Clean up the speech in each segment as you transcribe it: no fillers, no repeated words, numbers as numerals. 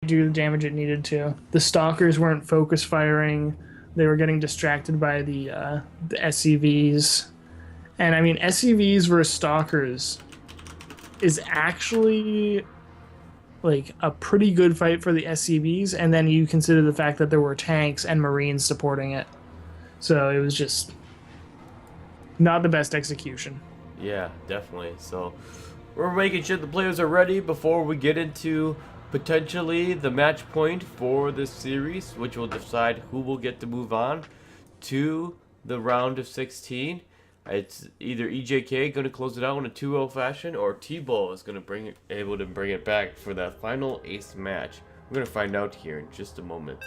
do the damage it needed to. The stalkers weren't focus firing; they were getting distracted by the SCVs. And I mean, SCVs versus stalkers is actually like a pretty good fight for the SCVs, and then you consider the fact that there were tanks and Marines supporting it. So it was just not the best execution. Yeah, definitely. So we're making sure the players are ready before we get into potentially the match point for this series, which will decide who will get to move on to the round of 16. It's either EJK going to close it out in a 2-0 fashion, or TeebuL is going to able to bring it back for that final ace match. We're going to find out here in just a moment.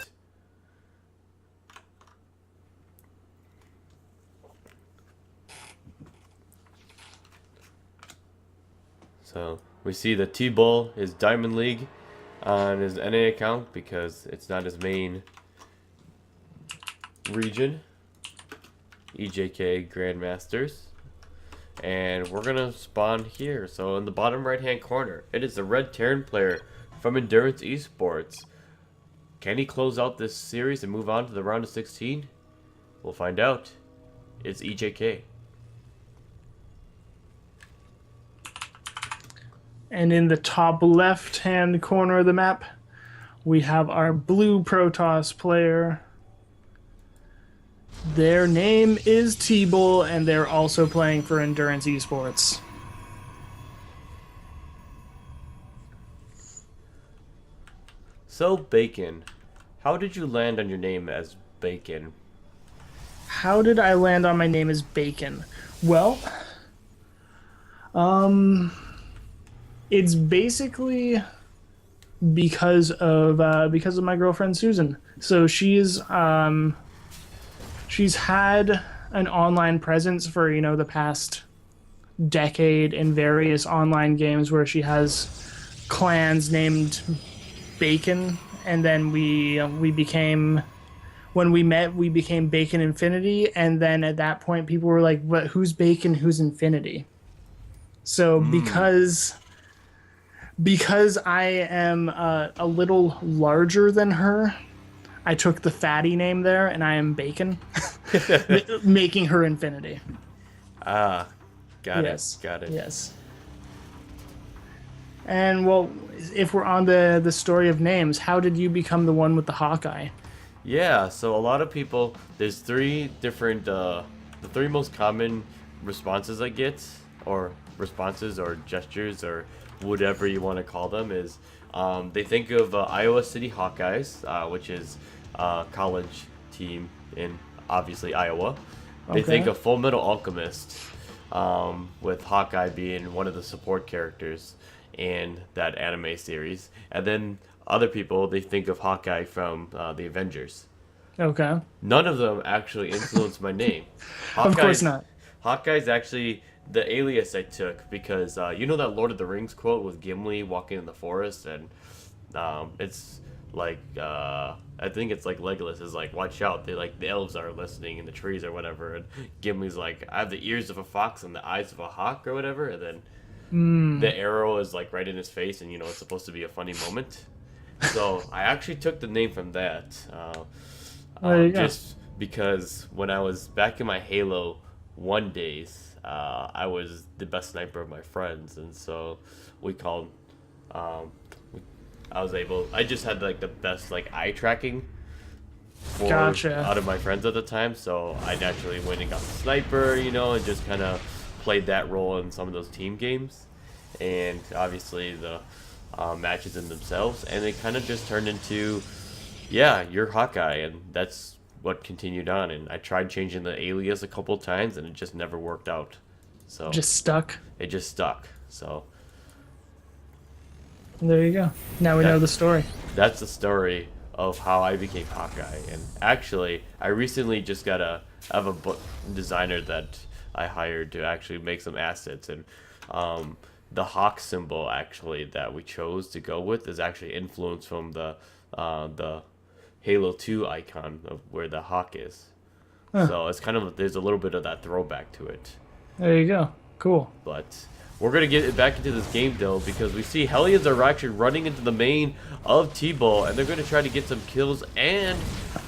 So we see that TeebuL is Diamond League on his NA account because it's not his main region. EJK Grandmasters. And we're going to spawn here. So in the bottom right hand corner, it is the Red Terran player from Endurance Esports. Can he close out this series and move on to the round of 16? We'll find out. It's EJK. And in the top left-hand corner of the map, we have our blue Protoss player. Their name is TeebuL, and they're also playing for Endurance Esports. So, Bacon, how did you land on your name as Bacon? How did I land on my name as Bacon? Well, it's basically because of my girlfriend Susan. So she's had an online presence for the past decade in various online games where she has clans named Bacon, and then we became when we met we became Bacon Infinity, and then at that point people were like, "But who's Bacon? Who's Infinity?" So because I am a little larger than her, I took the fatty name there, and I am Bacon, making her Infinity. Ah, got Yes. it, got it. Yes. And well, if we're on the story of names, how did you become the one with the Hawkeye? Yeah, so a lot of people, there's three different, the three most common responses I get, or responses or gestures or whatever you want to call them, is they think of Iowa City Hawkeyes, which is a college team in obviously Iowa. They think of Full Metal Alchemist, with Hawkeye being one of the support characters in that anime series. And then other people, they think of Hawkeye from the Avengers. Okay. None of them actually influenced my name. Of course not. Hawkeye's actually the alias I took because you know that Lord of the Rings quote with Gimli walking in the forest, and it's like I think it's like Legolas is like, watch out, they like the elves are listening in the trees or whatever, and Gimli's like, I have the ears of a fox and the eyes of a hawk or whatever, and then the arrow is like right in his face, and it's supposed to be a funny moment. So I actually took the name from that, just because when I was back in my Halo 1 days, I was the best sniper of my friends, and so we called. I just had like the best like eye tracking out of my friends at the time, so I naturally went and got the sniper, and just kind of played that role in some of those team games, and obviously the matches in themselves, and it kind of just turned into, yeah, you're Hawkeye, and that's what continued on. And I tried changing the alias a couple times, and it just never worked out. So just stuck. It just stuck. So there you go. Now we know the story. That's the story of how I became Hawkeye. And actually, I recently just I have a book designer that I hired to actually make some assets, and the hawk symbol actually that we chose to go with is actually influenced from the Halo 2 icon of where the hawk is. So it's kind of, there's a little bit of that throwback to it. There you go. Cool. But we're going to get back into this game, though, because we see Hellions are actually running into the main of TeebuL, and they're going to try to get some kills, and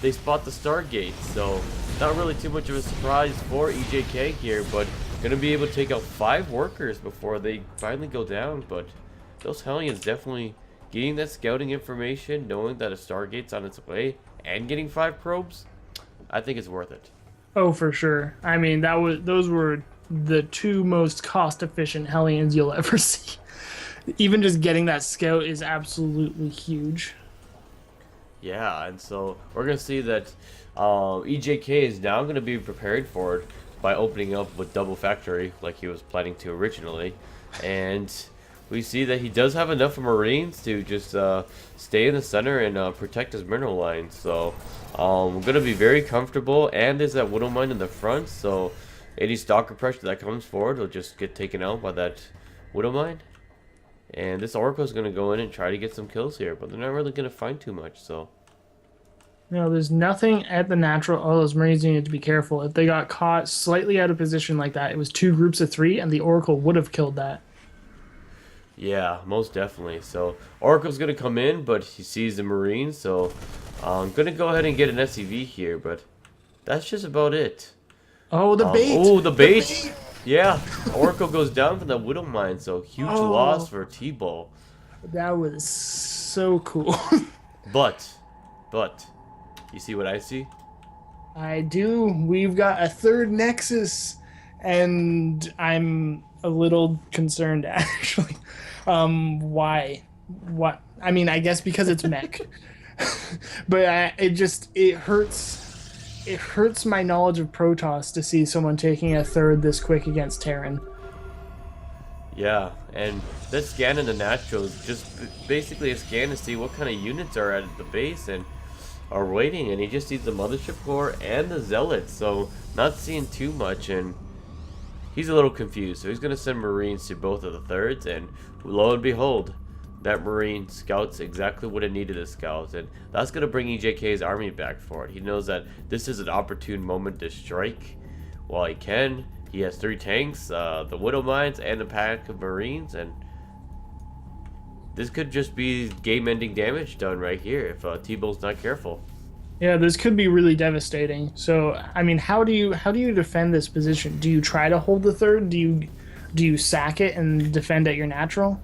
they spot the Stargate. So, not really too much of a surprise for EJK here, but going to be able to take out 5 workers before they finally go down. But those Hellions definitely getting that scouting information, knowing that a Stargate's on its way, and getting 5 probes, I think it's worth it. Oh, for sure. I mean, those were the 2 most cost-efficient Hellions you'll ever see. Even just getting that scout is absolutely huge. Yeah, and so we're going to see that EJK is now going to be prepared for it by opening up with double factory like he was planning to originally. And we see that he does have enough Marines to just stay in the center and protect his mineral line. So we're going to be very comfortable, and there's that Widow Mine in the front, so any stalker pressure that comes forward will just get taken out by that Widow Mine. And this Oracle is going to go in and try to get some kills here, but they're not really going to find too much, so. No, there's nothing at the natural. Oh, those Marines needed to be careful. If they got caught slightly out of position like that, it was 2 groups of 3, and the Oracle would have killed that. Yeah, most definitely. So Oracle's going to come in, but he sees the Marines, so I'm going to go ahead and get an SCV here, but that's just about it. Oh, the bait! Oh, the bait! Yeah, Oracle goes down from that Widow Mine, so huge loss for TeebuL. That was so cool. But, you see what I see? I do. We've got a 3rd Nexus, and I'm a little concerned, actually. Why? What? I mean, I guess because it's mech. But it hurts. It hurts my knowledge of Protoss to see someone taking a 3rd this quick against Terran. Yeah, and that scan in the natural is just basically a scan to see what kind of units are at the base and are waiting, and he just sees the Mothership Core and the Zealots, so not seeing too much, and he's a little confused, so he's going to send Marines to both of the 3rds, and lo and behold, that Marine scouts exactly what it needed to scout, and that's going to bring EJK's army back for it. He knows that this is an opportune moment to strike while he can. He has 3 tanks, the Widow Mines, and a pack of Marines, and this could just be game-ending damage done right here if TeebuL's not careful. Yeah, this could be really devastating. So, I mean, how do you defend this position? Do you try to hold the 3rd? Do you sack it and defend at your natural?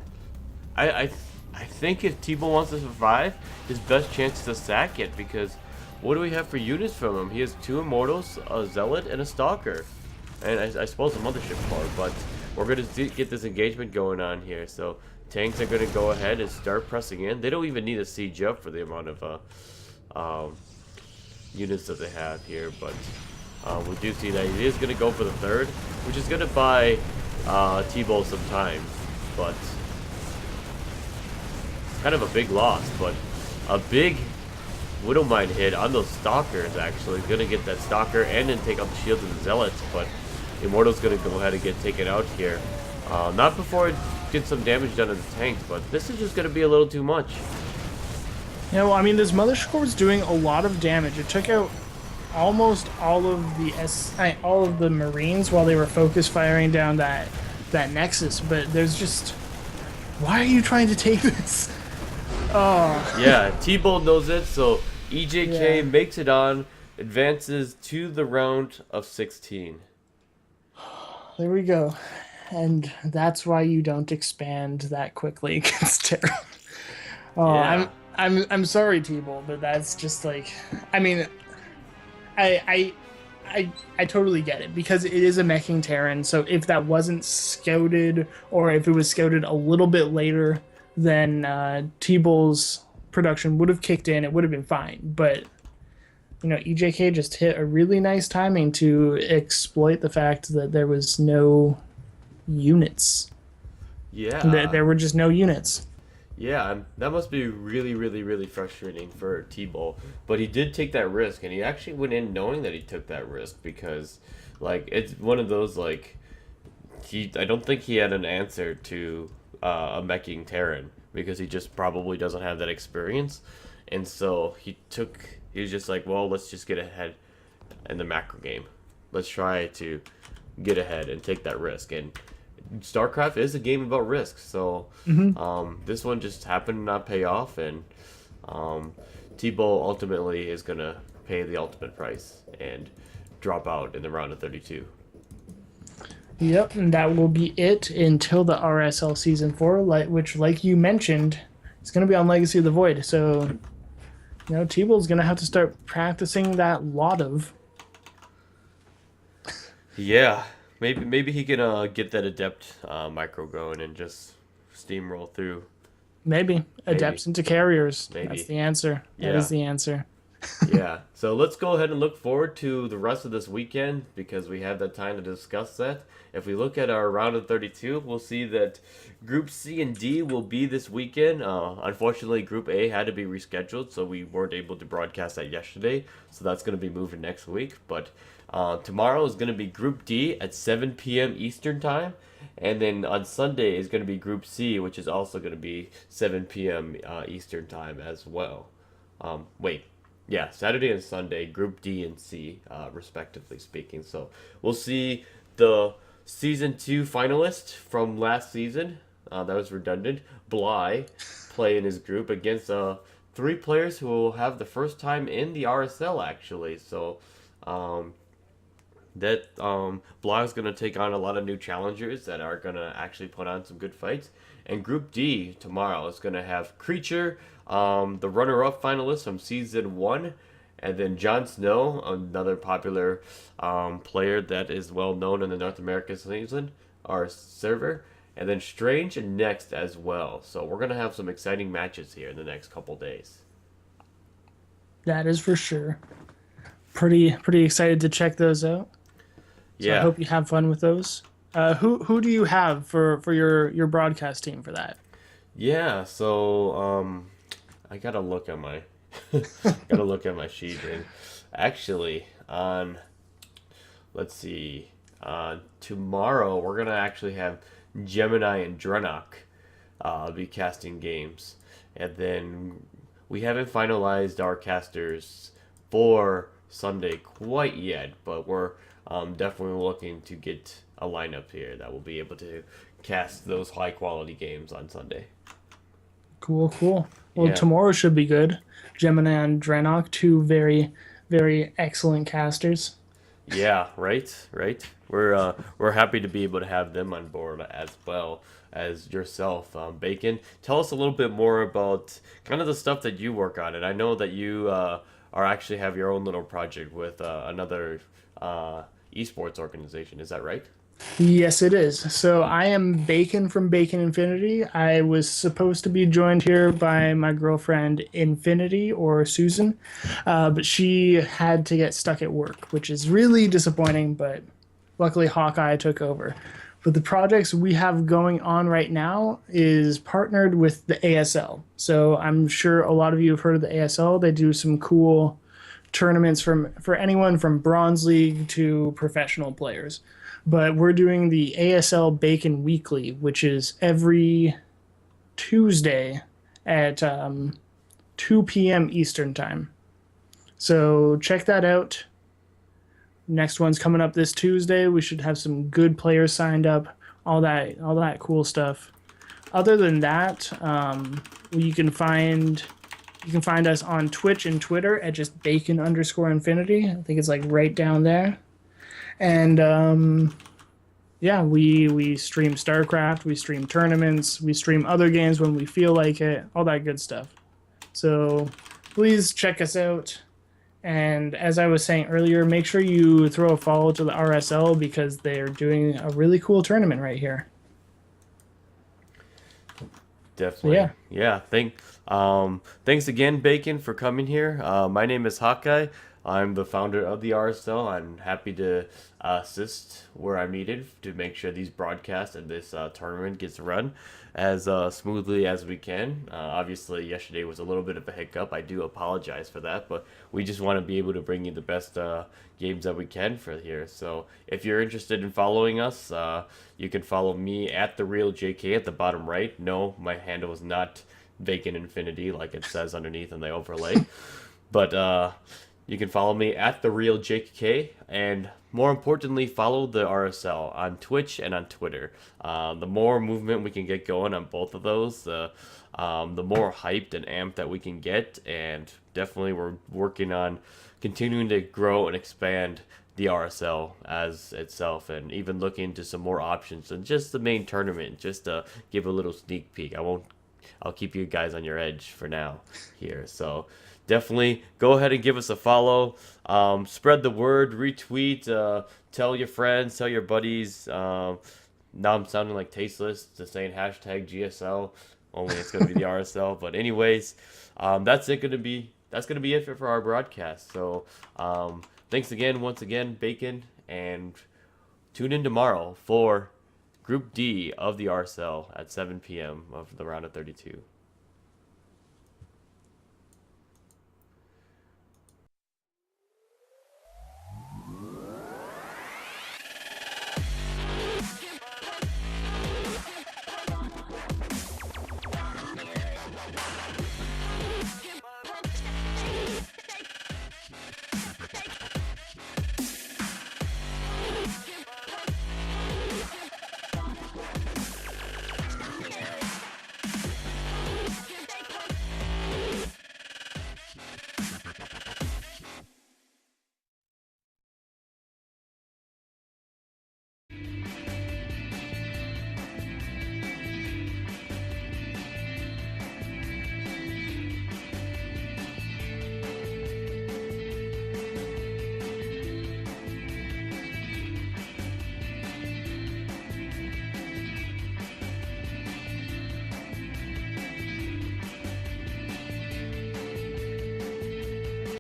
I think if TeebuL wants to survive, his best chance is to sack it, because what do we have for units from him? He has 2 Immortals, a Zealot, and a Stalker. And I suppose a Mothership Core, but we're going to get this engagement going on here. So tanks are going to go ahead and start pressing in. They don't even need a siege up for the amount of units that they have here, but we do see that he is going to go for the 3rd, which is going to buy TeebuL some time, but kind of a big loss. But a big Widow Mine hit on those Stalkers, actually going to get that Stalker and then take out the shields of the Zealots, but Immortal's going to go ahead and get taken out here. Not before it gets some damage done to the tanks, but this is just going to be a little too much. Yeah, well, I mean, this Mothership Core is doing a lot of damage. It took out almost all of the Marines while they were focus firing down that Nexus. But there's just, why are you trying to take this? Oh. Yeah, TeebuL knows it, so EJK makes it on, advances to the round of 16. There we go. And that's why you don't expand that quickly against Terra. Oh, yeah. I'm sorry, TeebuL, but that's just like, I mean, I totally get it, because it is a meching Terran. So if that wasn't scouted, or if it was scouted a little bit later, then TeebuL's production would have kicked in. It would have been fine. But you know, EJK just hit a really nice timing to exploit the fact that there was no units. Yeah. There were just no units. Yeah, that must be really, really, really frustrating for TeebuL. But he did take that risk, and he actually went in knowing that he took that risk, because, like, it's one of those, like, I don't think he had an answer to a meching Terran, because he just probably doesn't have that experience. And so he was just like, well, let's just get ahead in the macro game. Let's try to get ahead and take that risk. And StarCraft is a game about risk. So Hmm. this one just happened to not pay off, and TeebuL ultimately is gonna pay the ultimate price and drop out in the round of 32. Yep, and that will be it until the RSL Season 4, which, like you mentioned, is going to be on Legacy of the Void. So, TeebuL's going to have to start practicing that lot of. Yeah, maybe he can get that adept micro going and just steamroll through. Maybe Maybe, adepts into carriers. That's maybe. the answer. That is Yeah. the answer. Yeah. So let's go ahead and look forward to the rest of this weekend because we have that time to discuss that. If we look at our round of 32, we'll see that Group C and D will be this weekend. Unfortunately, Group A had to be rescheduled, so we weren't able to broadcast that yesterday. So that's going to be moving next week. But tomorrow is going to be Group D at 7 p.m. Eastern Time. And then on Sunday is going to be Group C, which is also going to be 7 p.m. Eastern Time as well. Wait, yeah, Saturday and Sunday, Group D and C, respectively speaking. So we'll see the Season 2 finalist from last season. That was redundant. Bly play in his group against three players who will have the first time in the RSL, actually. So um, Bly is going to take on a lot of new challengers that are going to actually put on some good fights. And Group D tomorrow is going to have Creature, the runner-up finalist from Season 1, and then Jon Snow, another popular player that is well known in the North American season, our server, and then Strange and Next as well. So we're going to have some exciting matches here in the next couple days. That is for sure. Pretty excited to check those out. So I Yeah, hope you have fun with those. Who do you have for your broadcast team for that? yeah. So I gotta look at my gotta look at my sheet. And actually, on let's see, tomorrow we're gonna actually have Gemini and Drenok be casting games, and then we haven't finalized our casters for Sunday quite yet, but we're definitely looking to get a lineup here that will be able to cast those high quality games on Sunday. Cool, cool. Well, Yeah. tomorrow should be good. Gemini and Draenor, two very excellent casters. Yeah, right, right. We're happy to be able to have them on board as well as yourself, Bacon. Tell us a little bit more about kind of the stuff that you work on, and I know that you are actually have your own little project with another esports organization. Is that right? Yes, it is. So I am Bacon from Bacon Infinity. I was supposed to be joined here by my girlfriend Infinity or Susan, but she had to get stuck at work, which is really disappointing. But luckily, Hawkeye took over. But the projects we have going on right now is partnered with the ASL. So I'm sure a lot of you have heard of the ASL. They do some cool tournaments for anyone from Bronze League to professional players. But we're doing the ASL Bacon Weekly, which is every Tuesday at 2 p.m. Eastern Time. So check that out. Next one's coming up this Tuesday. We should have some good players signed up. All that cool stuff. Other than that, you can find us on Twitch and Twitter at just Bacon_Infinity. I think it's like right down there. And yeah, we stream StarCraft, we stream tournaments, we stream other games when we feel like it, all that good stuff. So please check us out. And as I was saying earlier, make sure you throw a follow to the RSL because they're doing a really cool tournament right here. Definitely. Yeah. Yeah. Thanks again, Bacon, for coming here. My name is Hawkeye. I'm the founder of the RSL. I'm happy to assist where I'm needed to make sure these broadcasts and this tournament gets run as smoothly as we can. Obviously, yesterday was a little bit of a hiccup. I do apologize for that, but we just want to be able to bring you the best games that we can for here. So if you're interested in following us, you can follow me at the real JK at the bottom right. No, my handle is not Vacant Infinity like it says underneath in the overlay, but You can follow me at the real Jake K, and more importantly, follow the RSL on Twitch and on Twitter. The more movement we can get going on both of those, the more hyped and amped that we can get. And definitely, we're working on continuing to grow and expand the RSL as itself, and even looking into some more options than just the main tournament. Just to give a little sneak peek. I'll keep you guys on your edge for now here. So definitely go ahead and give us a follow. Spread the word, retweet, tell your friends, tell your buddies. Now I'm sounding like tasteless to saying hashtag GSL. Only it's gonna be the RSL. But anyways, that's gonna be it for our broadcast. So thanks again, once again, Bacon, and tune in tomorrow for Group D of the RSL at 7 p.m. of the round of 32.